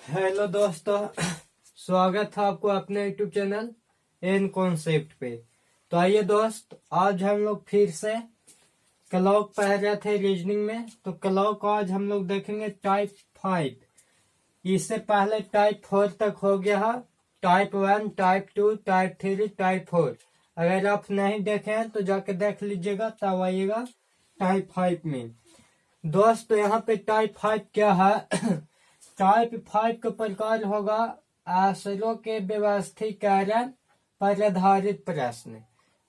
Hello दोस्तों, स्वागत है आपको अपने यूट्यूब चैनल एन कॉन्सेप्ट पे। तो आइए दोस्त, आज हम लोग फिर से क्लॉक पढ़ रहे थे रीजनिंग में। तो क्लॉक आज हम लोग देखेंगे टाइप 5। इससे पहले टाइप 4 तक हो गया है। Type 1, type 2, type 3, type 4। अगर आप नहीं देखे हैं तो जाके देख लीजिएगा, तब आइएगा टाइप 5 में। दोस्त यहाँ पे टाइप 5 क्या है? टाइप 5 का प्रकार होगा आंसरों के व्यवस्थीकरण पर आधारित प्रश्न।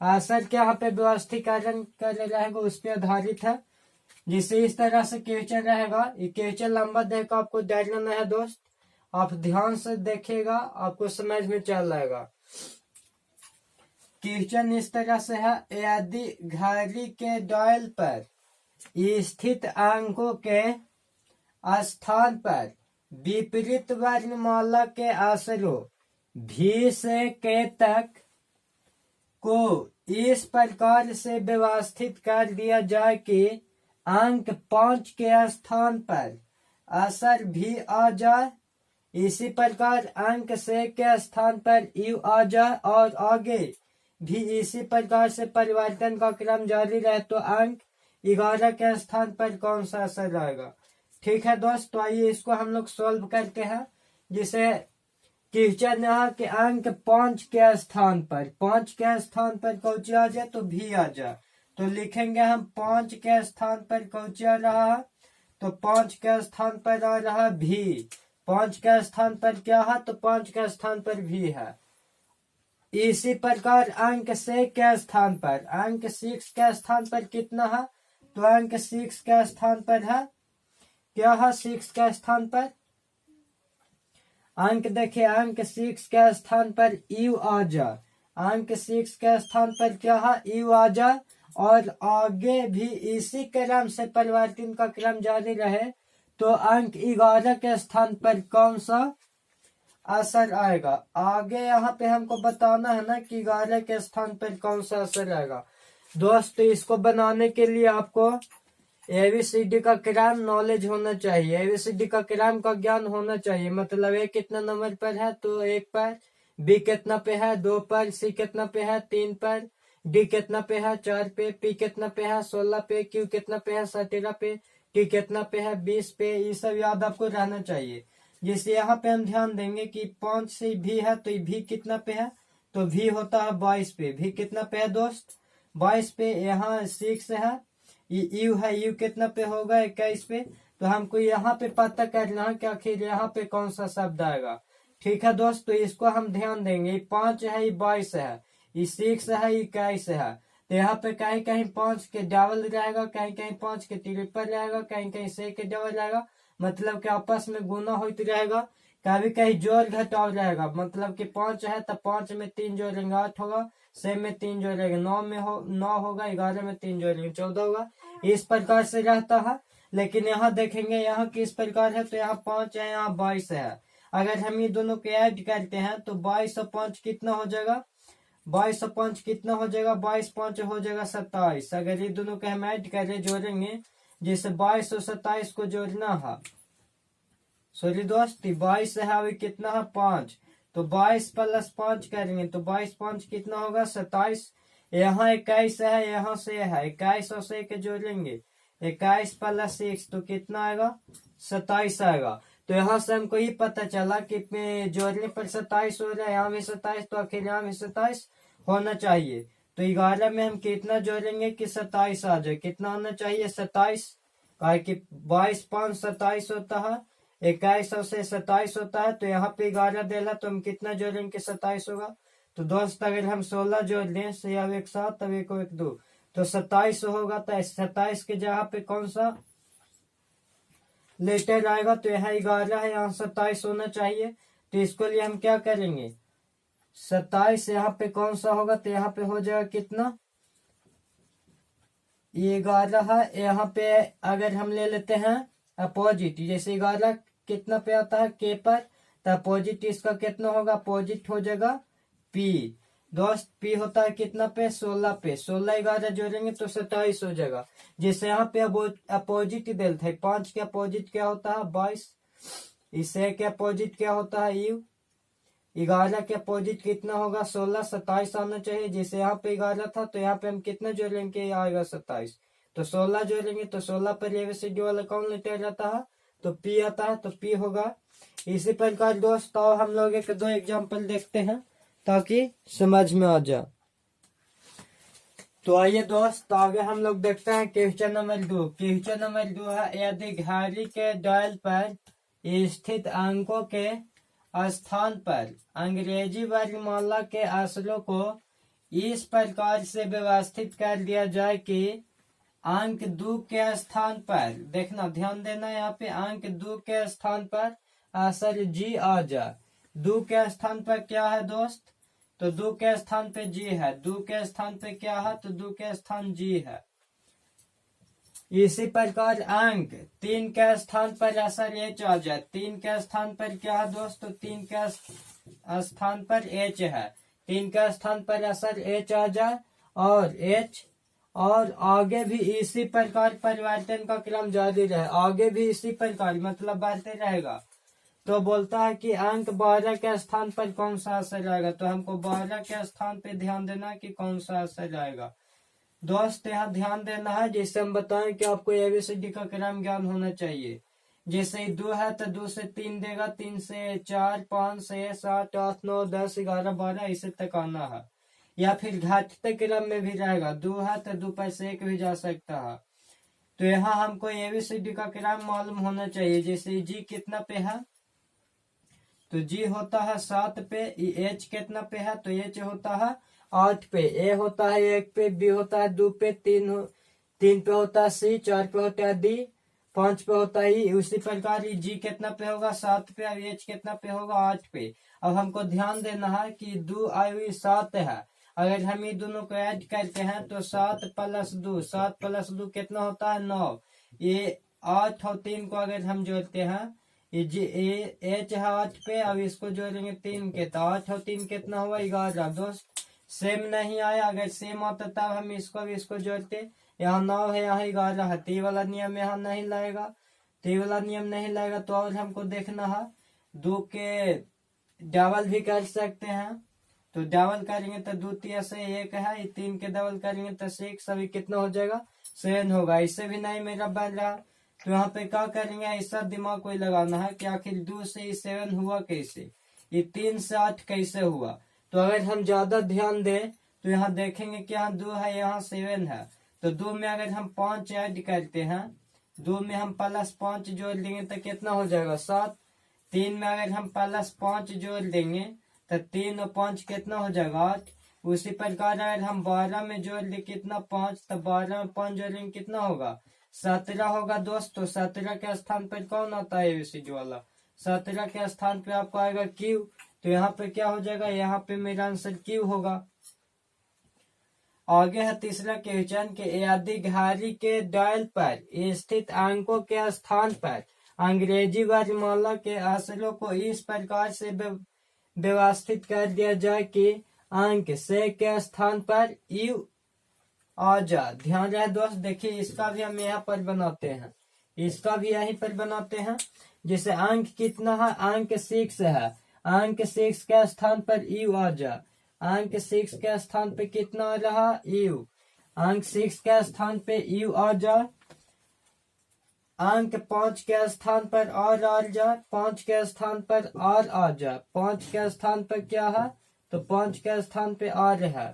आंसर क्या यहाँ पे व्यवस्थीकरण कर रहेगा उस पर आधारित है। जिसे इस तरह से क्वेश्चन रहेगा, ये क्वेश्चन लंबा देगा, आपको डरना नहीं है दोस्त। आप ध्यान से देखिएगा, आपको समझ में चल जाएगा। क्वेश्चन इस तरह से है, यदि घड़ी के डायल पर स्थित अंकों के स्थान पर विपरीत वर्णमाला के अक्षरों भी से के तक को इस प्रकार से व्यवस्थित कर दिया जाए कि अंक 5 के स्थान पर अक्षर भी आ जाए, इसी प्रकार अंक 6 के स्थान पर यू आ जाए और आगे भी इसी प्रकार से परिवर्तन का क्रम जारी रहे, तो अंक 11 के स्थान पर कौन सा अक्षर आएगा? ठीक है दोस्त, तो आइए इसको हम लोग सॉल्व करते हैं। जिसे क्वेश्चन है कि अंक 5 के स्थान पर कौन सी आ जाए तो भी आ जाए। तो लिखेंगे हम 5 के स्थान पर कौन सी आ रहा है, तो 5 के स्थान पर आ रहा भी। 5 के स्थान पर क्या है, तो 5 के स्थान पर भी है। इसी प्रकार अंक 6 के स्थान पर, अंक 6 के स्थान पर कितना है, तो अंक 6 के स्थान पर है क्या है, 6 के स्थान पर अंक देखिए, अंक 6 के स्थान पर यू आ जा। अंक 6 के स्थान पर क्या है, यू आ जा और आगे भी इसी क्रम से परिवर्तन का क्रम जारी रहे, तो अंक 11 के स्थान पर कौन सा असर आएगा। आगे यहाँ पे हमको बताना है ना कि 11 के स्थान पर कौन सा असर आएगा। दोस्त इसको बनाने के लिए आपको एबीसीडी का क्रम नॉलेज होना चाहिए, एबीसीडी का क्रम का ज्ञान होना चाहिए। मतलब ए कितना नंबर पर है, तो 1 पर, बी कितना पे है 2 पर, सी कितना पे है 3 पर, डी कितना पे है 4 पे, पी कितना पे है 16 पे, क्यू कितना पे है 17 पे, टी कितना पे है 20 पे। ये सब याद आपको रहना चाहिए। जैसे यहाँ पे हम ध्यान देंगे कि 5 से भी है, तो भी कितना पे है, तो भी होता है 22 पे। भी कितना पे है दोस्त, 22 पे। यहाँ 6 है, यू है, यू कितना पे होगा 21 पे। तो हमको यहाँ पे पता करना है कि आखिर यहाँ पे कौन सा शब्द आएगा। ठीक है दोस्त, तो इसको हम ध्यान देंगे। 5 है, ये 22 है, ये 6 है, ये 21 है। तो यहाँ पे कहीं कहीं 5 के डबल रहेगा, कहीं कहीं 5 के ट्रिपल रहेगा, कहीं कहीं 6 के डबल रहेगा। मतलब कि आपस में गुना होते रहेगा। कभी कहीं जोड़ घटाव रहेगा, मतलब कि 5 है तो 5 में 3 जोड़ेंगे 8 होगा, 6 में 3 जोड़ेंगे 9 में 9 होगा, 11 में 3 जोड़ेंगे 14 होगा। इस प्रकार से रहता है। लेकिन यहाँ देखेंगे यहाँ किस प्रकार है, तो यहाँ 5 है, यहाँ 22 है। अगर हम ये दोनों के ऐड करते हैं तो 22 और 5 कितना हो जाएगा, 22 और 5 कितना हो जाएगा, 22 5 हो जाएगा 27। अगर ये दोनों के हम ऐड करें, जोड़ेंगे, जैसे 22 और 27 को जोड़ना है, सॉरी दोस्त 22 है, अभी कितना है 5, तो 22 प्लस 5 करेंगे तो 22 5 कितना होगा 27। यहाँ 21 है, यहाँ से है 21 और से के जोड़ेंगे, 21 प्लस 6 तो कितना आएगा 27 आएगा। तो यहाँ से हमको ये पता चला कि जोड़ने पर 27 हो रहा है, यहाँ भी 27, तो आखिर यहाँ भी 27 होना चाहिए। तो 11 में हम कितना जोड़ेंगे कि 27 आ जाए, कितना होना चाहिए 27। कहा कि 22 5 27 होता है, 21 से 27 होता है। तो यहाँ पे 11 देला, तो हम कितना जोड़ेंगे कि 27 होगा। तो दोस्त अगर हम 16 जोड़ लें, से अब 1 7 तब 1 1 2, तो 27 होगा। तो 27 के जगह पे कौन सा लेटर आएगा, तो यहाँ 11 है, यहाँ 27 होना चाहिए। तो इसको लिए हम क्या करेंगे, 27 यहाँ पे कौन सा होगा, तो यहाँ पे हो जाएगा कितना, ये 11 है। यहाँ पे अगर हम ले लेते हैं अपोजिट, जैसे 11 कितना पे आता है के पर, तो अपोजिट इसका कितना होगा, अपोजिट हो जाएगा पी। दोस्त पी होता है कितना पे, 16 पे। 16 11 जोड़ेंगे तो 27 हो जाएगा। जैसे यहाँ पे अपोजिट ही देते हैं, 5 के अपोजिट क्या होता है 22, इससे के अपोजिट क्या होता है यू। 11 के अपोजिट कितना होगा 16, 27 आना चाहिए। जैसे यहाँ पे 11 था तो यहाँ पे हम कितना जोड़ेंगे, ये आएगा 27। तो 16 जोड़ेंगे तो 16 पर एबीसीडी वाला कौन लेटर आता है, तो पी आता है, तो पी होगा। इसी प्रकार दोस्त और हम लोग एक दो एग्जाम्पल देखते हैं ताकि समझ में आ जाए। तो आइए दोस्त आगे हम लोग देखते हैं क्वेश्चन नंबर 2। क्वेश्चन नंबर 2 है, यदि घड़ी के डायल पर स्थित अंकों के स्थान पर अंग्रेजी वर्णमाला के अक्षरों को इस प्रकार से व्यवस्थित कर दिया जाए कि अंक 2 के स्थान पर, देखना ध्यान देना यहाँ पे, अंक 2 के स्थान पर अक्षर जी आ जाए। 2 के स्थान पर क्या है दोस्त, तो 2 के स्थान पे जी है। 2 के स्थान पे क्या है, तो 2 के स्थान जी है। इसी प्रकार अंक 3 के स्थान पर अक्षर एच आ जाए। 3 के स्थान पर क्या है दोस्त, तो 3 के स्थान पर एच है। 3 के स्थान पर अक्षर एच आ जाए और एच, और आगे भी इसी प्रकार परिवर्तन का क्रम जारी रहे। आगे भी इसी प्रकार मतलब बढ़ते रहेगा। तो बोलता है कि अंक 12 के स्थान पर कौन सा अक्षर आएगा, तो हमको 12 के स्थान पे ध्यान देना है कि कौन सा अक्षर आएगा। दोस्त यहाँ ध्यान देना है, जैसे हम बताएं कि आपको एबीसीडी का क्रम ज्ञान होना चाहिए। जैसे 2 है तो 2 से 3 देगा, 3 से 4, 5, 6, 7, 8, 9, 10, 11, 12 इसे तक आना है। या फिर घटते क्रम में भी रहेगा, 2 है तो 2 पर से 1 भी जा सकता है। तो यहाँ हमको एबीसीडी का क्रम मालूम होना चाहिए। जैसे जी कितना पे है, तो जी होता है 7 पे। एच कितना पे है, तो एच होता है 8 पे। ए होता है 1 पे, बी होता है 2 पे, 3 पे होता है सी, 4 पे होता है डी, 5 पे होता है ई। उसी प्रकार जी कितना पे होगा 7 पे, और एच कितना पे होगा 8 पे। अब हमको ध्यान देना है कि 2 आई 7 है। अगर हम ये दोनों को ऐड करते हैं तो 7 प्लस 2, 7 प्लस 2 कितना होता है 9। ये 8 और 3 को अगर हम जोड़ते हैं, एच है 8 पे, अब इसको जोड़ेंगे 3 के, तो 8 और 3 कितना हुआ 11। दोस्त सेम नहीं आया, अगर सेम आता तब हम इसको जोड़ते। यहाँ 9 है, यहाँ 11 है, तो ये वाला नियम यहाँ नहीं लगेगा। तो ये वाला नियम नहीं लगेगा, तो और हमको देखना है 2 के डबल भी कर सकते हैं। तो डबल करेंगे तो 2 3 से 1 है, 3 के डबल करेंगे तो 6, अभी कितना हो जाएगा 7 होगा। इससे भी नहीं मेरा बन रहा, तो यहाँ पे क्या करेंगे, ऐसा दिमाग कोई लगाना है कि आखिर 2 से 7 हुआ कैसे, ये 3 से 8 कैसे हुआ। तो अगर हम ज्यादा ध्यान दें तो यहाँ देखेंगे कि यहाँ 2 है, यहाँ 7 है। तो 2 में अगर हम 5 ऐड करते हैं, 2 में हम प्लस 5 जोड़ देंगे तो कितना हो जाएगा 7। 3 में अगर हम प्लस 5 जोड़ देंगे तो 3 और 5 कितना हो जाएगा 8। उसी प्रकार अगर हम 12 में जोड़ दे कितना 5, तो 12 में 5 जोड़ेंगे कितना होगा 17 होगा दोस्त। तो 17 के स्थान पर कौन आता है एबीसीडी वाला, 17 के स्थान पे आपको आएगा क्यू। तो यहाँ पे क्या हो जाएगा, यहाँ पे मेरा आंसर क्यू होगा। आगे है तीसरा क्वेश्चन के, यदि घड़ी के डायल पर स्थित अंकों के स्थान पर अंग्रेजी वर्णमाला के अक्षरों को इस प्रकार से व्यवस्थित कर दिया जाए कि अंक से के स्थान पर यू आ जा। ध्यान रहे दोस्त, देखिए इसका भी हम यहाँ पर बनाते हैं, इसका भी यहीं पर बनाते हैं। जैसे अंक कितना है, अंक 6 है, अंक 6 के स्थान पर यू आ जा। अंक 6 के स्थान पे कितना आ रहा यू, अंक 6 के स्थान पे यू आ जा। अंक 5 के स्थान पर आर आ जा, 5 के स्थान पर आर आ जा। 5 के स्थान पर क्या है, तो 5 के स्थान पे आर है।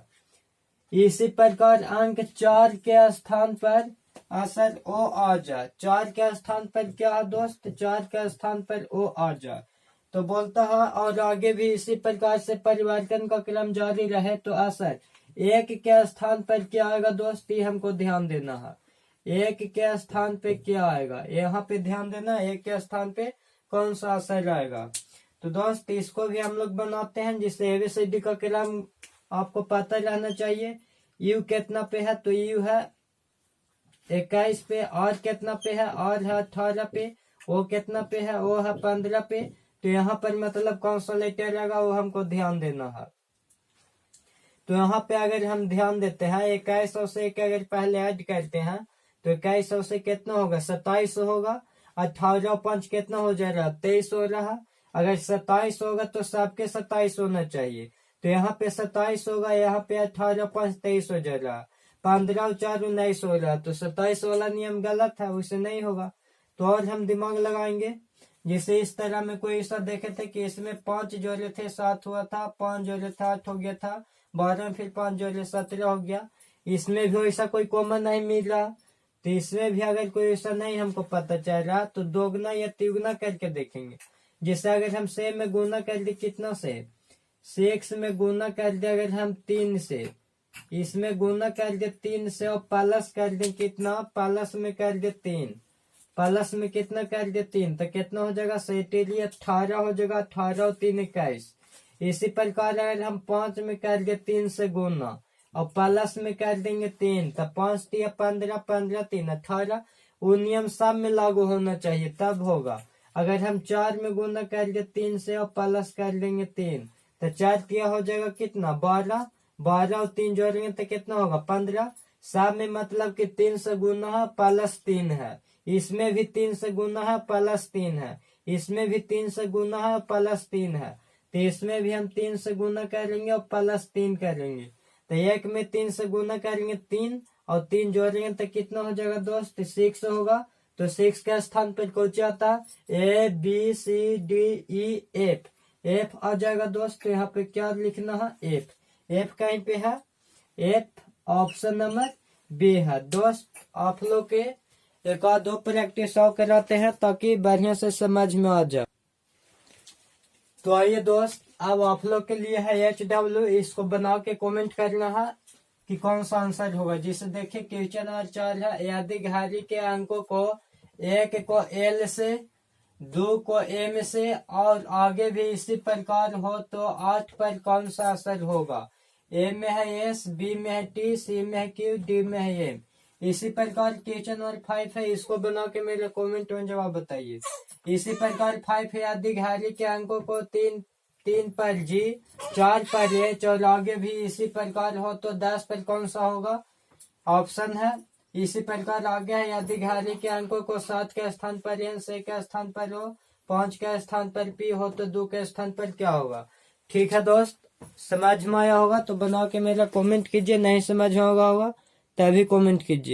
इसी प्रकार अंक 4 के स्थान पर अक्षर ओ आ जा। 4 के स्थान पर क्या है दोस्त, 4 के स्थान पर ओ आ जा। तो बोलता है और आगे भी इसी प्रकार से परिवर्तन का क्रम जारी रहे तो अक्षर 1 के स्थान पर क्या आएगा दोस्त, ये हमको ध्यान देना है। 1 के स्थान पे क्या आएगा, यहाँ पे ध्यान देना, 1 के स्थान पे कौन सा अक्षर आएगा। तो दोस्त इसको भी हम लोग बनाते हैं, जिससे एबीसीडी का क्रम आपको पता रहना चाहिए। यू कितना पे है, तो यू है 21 पे। आर कितना पे है, आर है 18 पे। ओ कितना पे है, ओ है 15 पे। तो यहाँ पर मतलब कौन सा लेटर रहेगा वो हमको ध्यान देना है। तो यहाँ पे अगर हम ध्यान देते हैं 2100 से अगर पहले ऐड करते हैं तो 2100 से कितना होगा 2700 होगा। 18 और 5 कितना हो जा रहा, 23 हो रहा। अगर 27 होगा तो सबके 27 होना चाहिए, तो यहाँ पे 27 होगा, यहाँ पे 18 5 23 हो जा रहा। 15 और 4 19 हो रहा, तो 27 वाला नियम गलत है, उसे नहीं होगा। तो और हम दिमाग लगाएंगे, जैसे इस तरह में कोई ऐसा देखे थे कि इसमें 5 जोड़े थे 7 हुआ था, 5 जोड़े थे 8 हो गया था, 12 फिर 5 जोड़े 17 हो गया। इसमें भी ऐसा कोई कॉमन नहीं मिल रहा, तो इसमें भी अगर कोई ऐसा नहीं हमको पता चल रहा तो दोगुना या तिगुना करके देखेंगे। जैसे अगर हम से में गुना कर दे कितना से 6 में गुना कर दे अगर हम 3 से, इसमें गुना कर दे 3 से और प्लस कर दे कितना, प्लस में कर दे 3, प्लस में कितना कर दे 3, तो कितना हो जाएगा 18 हो जाएगा, 18 और 3 21। इसी प्रकार अगर हम 5 में कर दे 3 से गुना और प्लस में कर देंगे 3, तो 5 3 15, 15 3 18। वो नियम सब में लागू होना चाहिए तब होगा। अगर हम 4 में गुना कर दे 3 से और प्लस कर देंगे 3, तो 4 3 हो जाएगा कितना 12, 12 और 3 जोड़ेंगे तो कितना होगा 15। सब में मतलब कि 3 से गुना है प्लस 3 है, इसमें भी 3 से गुना है प्लस 3 है, इसमें भी 3 से गुना है प्लस 3 है, तो इसमें भी हम 3 से गुना करेंगे और प्लस 3 करेंगे। तो एक में 3 से गुना करेंगे 3 और 3 जोड़ेंगे तो कितना हो जाएगा दोस्त 6 होगा। तो 6 के स्थान पर कौन आता है ABCDE F आ जाएगा दोस्त। तो यहाँ पे क्या लिखना है F कहीं पे है, F ऑप्शन नंबर बी है दोस्त। आप लोग के एक आध दो प्रैक्टिस और कराते हैं ताकि बढ़िया से समझ में आ जाए। तो आइए दोस्त, अब आप लोग के लिए है HW, इसको बना के कमेंट करना है कि कौन सा आंसर होगा। जिसे देखिए क्वेश्चन नंबर 4 है, यदि घड़ी के अंकों को 1 को L से, 2 को M से और आगे भी इसी प्रकार हो तो 8 पर कौन सा असर होगा। A में है S, B में है T, C में है Q, D में है M। इसी प्रकार क्वेश्चन नंबर 5 है, इसको बना के मेरे कमेंट में जवाब बताइए। इसी प्रकार 5 है, यदि घड़ी के अंकों को 3 पर G, 4 पर H और आगे भी इसी प्रकार हो तो 10 पर कौन सा होगा। ऑप्शन है इसी प्रकार आगे है, यदि घड़ी के अंकों को 7 के स्थान पर N, 6 के स्थान पर O, 5 के स्थान पर P हो तो 2 के स्थान पर क्या होगा। ठीक है दोस्त, समझ में आया होगा तो बना के मेरा कमेंट कीजिए, नहीं समझ में होगा तभी कमेंट कीजिए।